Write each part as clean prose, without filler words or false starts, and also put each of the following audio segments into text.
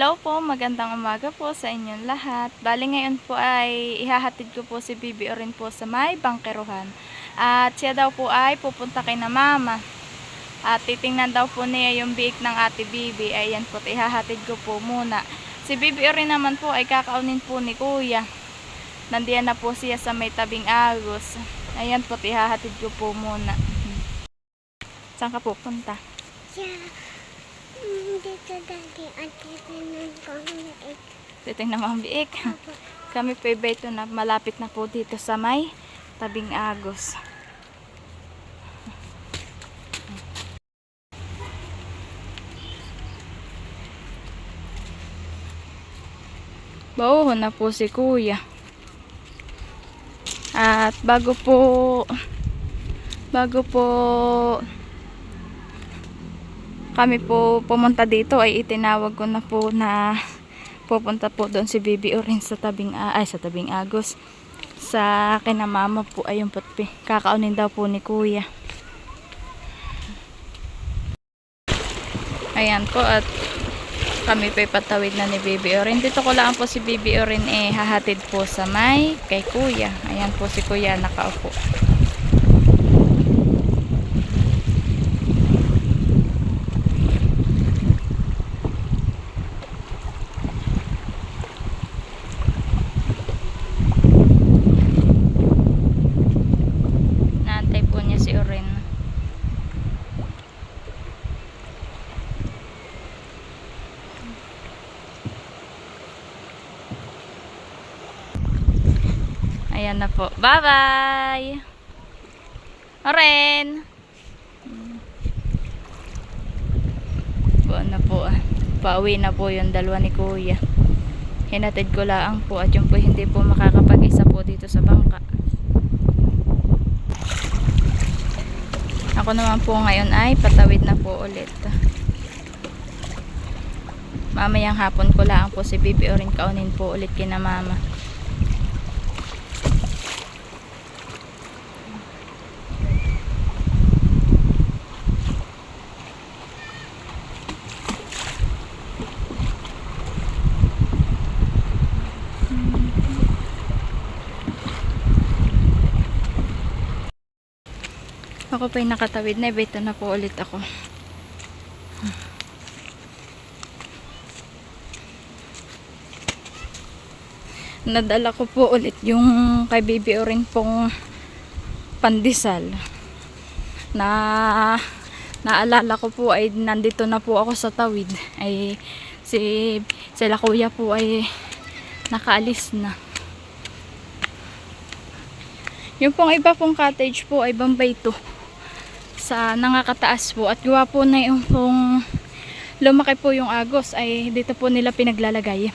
Hello po, magandang umaga po sa inyong lahat. Bali ngayon po ay ihahatid ko po si Bibi Orin po sa may bangkeruhan. At siya daw po ay pupunta kay na mama. At titingnan daw po niya yung biik ng ate Bibi. Ayan po, ihahatid ko po muna. Si Bibi Orin naman po ay kakaunin po ni kuya. Nandiyan na po siya sa may tabing agos. Ayan po, ihahatid ko po muna. Saan ka pupunta? Dito dati at titignan ko ang biik. Titingnan mo ang biik. Kami po iba ito na malapit na po dito sa may tabing agos. Bauhon na po si kuya. At bago po kami po pumunta dito ay itinawag ko na po na pupunta po doon si Bibi Orin sa tabing agos. Sa kina mama po ay yung putpi. Kakaunin daw po ni kuya. Ayan po at kami po ipatawid na ni Bibi Orin. Dito ko lang po si Bibi Orin hahatid po sa may kay kuya. Ayan po si kuya nakaupo. Naantay po niya si Orin. Ayan na po. Bye-bye! Oren! Buwan na po. Pauwi na po yung dalawa ni kuya. Hinatid ko lang po at yung po hindi po makakapag-isa po dito sa bangka. Ako naman po ngayon ay patawid na po ulit. Mamayang hapon ko lang po si Bibi Orin kaunin po ulit kina mama. Ako pa yung nakatawid na, ito na po ulit ako. Nadala ko po ulit yung kay Bibi Orin pong pandesal. Naalala ko po ay nandito na po ako sa tawid. Ay sila kuya po ay nakaalis na. Yung pong iba pong cottage po ay Bombay to. Sa nangakataas po at gawa po na yung pong lumaki po yung agos ay dito po nila pinaglalagay.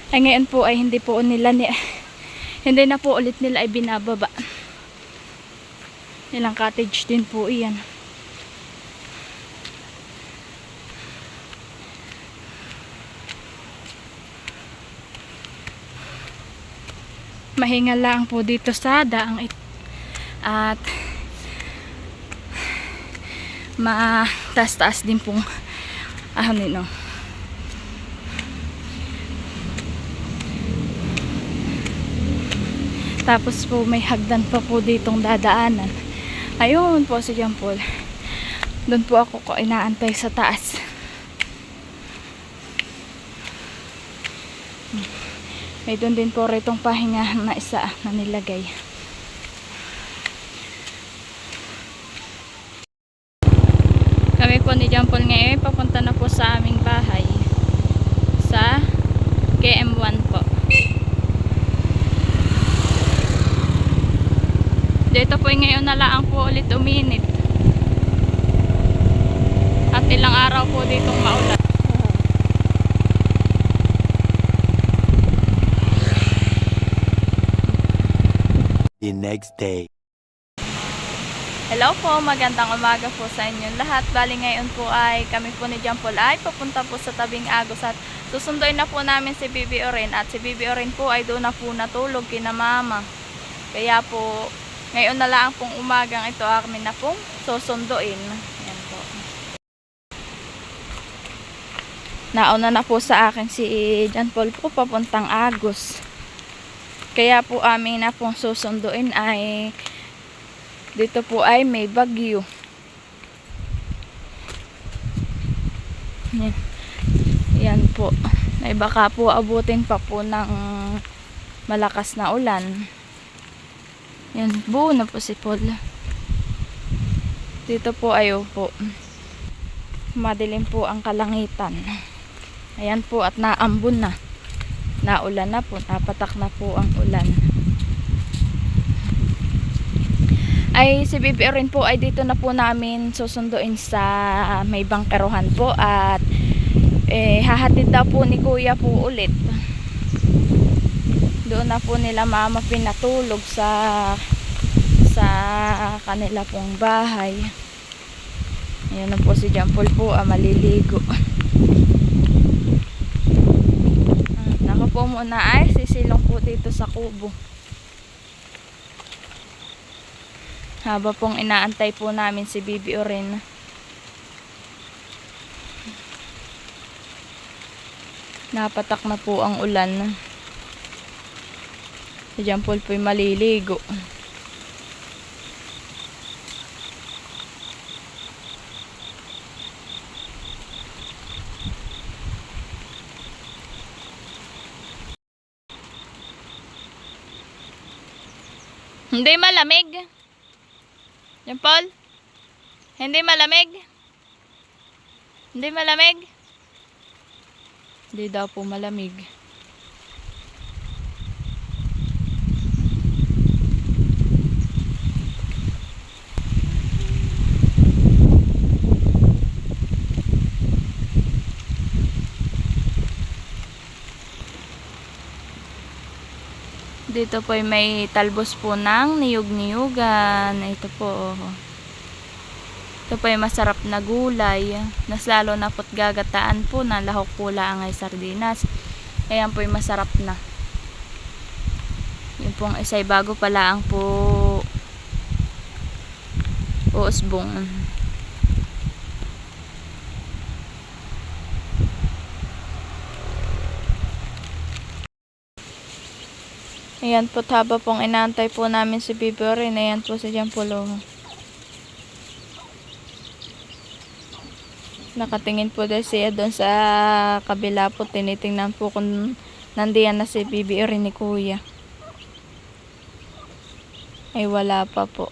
Ay ngayon po ay hindi na po ulit nila ay binababa. Ilang cottage din po iyan. Mahingal lang po dito sa daang ito. At mataas-taas din pong nino. Tapos po may hagdan pa po ditong dadaanan. Ayun po si John Paul. Doon po ako inaantay sa taas. May doon din po retong pahinga na isa na nilagay. Kami po ni John Paul ngayon papunta na po sa aming bahay sa KM1 po. Dito po ngayon na lang po ulit uminit at ilang araw po ditong maulan. The next day. Hello po, magandang umaga po sa inyong lahat. Bali ngayon po ay kami po ni John Paul ay papunta po sa tabing agos at susunduin na po namin si Bibi Orin at si Bibi Orin po ay doon na po natulog kina mama. Kaya po ngayon na lang pong umagang ito kami na pong susunduin. Ayan po. nauna na po sa akin si John Paul po papuntang Agos. Kaya po amin na pong susunduin ay dito po ay may bagyo. Yan po. Ay baka po abutin pa po ng malakas na ulan. Yan, buo na po si Paul. Dito po ayo po. Madilim po ang kalangitan. Ayan po at naambon na. Naulan na po, napatak na po ang ulan. Ay si Bibi rin po ay dito na po namin susunduin sa may bangkeruhan po at hahatid daw po ni Kuya po ulit. Doon na po nila mama pinatulog sa kanila pong bahay. Ayan na po si John Paul po maliligo. Nako po muna ay sisilong po dito sa kubo. Haba pong inaantay po namin si Bibi Oren. Napatak na po ang ulan. Si John Paul po'y maliligo. Hindi malamig. John Paul? Hindi malamig? Hindi malamig? Hindi daw po malamig. Dito po ay may talbos po ng niyog-niyugan. Ito po. Ito po ay masarap na gulay. Nas lalo na po't gagataan po na lahok po lang ay sardinas. Ayan po ay masarap na. Yung pong isay bago pala ang po usbong. Ayan po, haba pong inaantay po namin si Bibi Oren. Ayan po si John Paul. Nakatingin po dahil siya doon sa kabila po. Tinitingnan po kung nandiyan na si Bibi Oren ni Kuya. Ay wala pa po.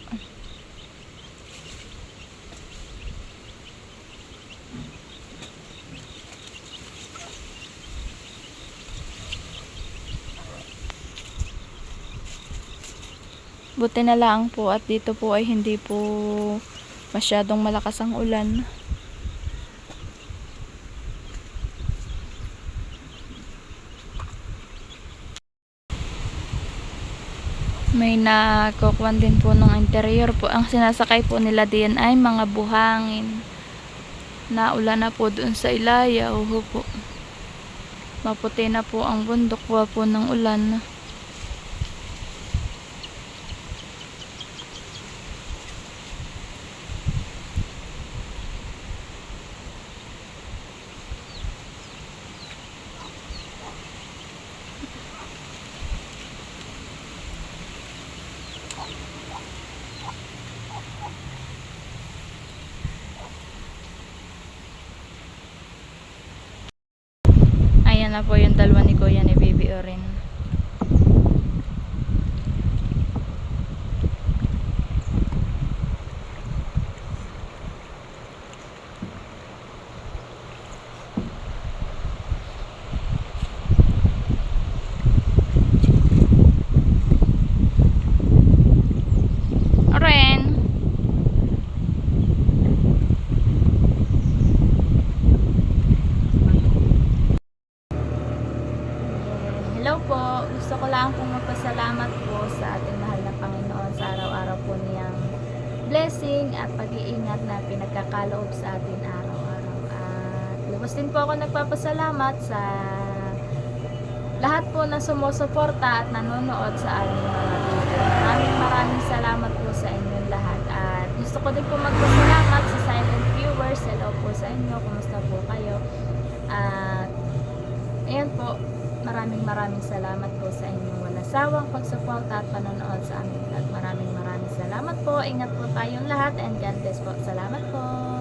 Buti na lang po at dito po ay hindi po masyadong malakas ang ulan. May nakukuhan din po ng interior po. Ang sinasakay po nila diyan ay mga buhangin. Naulan na po doon sa Ilaya. Oho po. Maputi na po ang bundok po ng ulan. Ayan na po yung dalawa ni Kuya ni Bibi Oren. Oren! Hello po, gusto ko lang pong magpasalamat po sa ating mahal na Panginoon sa araw-araw po niyang blessing at pag-iingat na pinagkakaloob sa atin araw-araw. At lubos din po ako nagpapasalamat sa lahat po na sumusuporta at nanonood sa aming mga video. Maraming salamat po sa inyong lahat. At gusto ko din po magpasalamat sa silent viewers. Hello po sa inyo, kumusta po kayo? At ayan po, maraming salamat po sa inyong walang sawang pagsuporta at panonood sa aming vlog. Maraming salamat po. Ingat po tayong lahat and God bless po. Salamat po.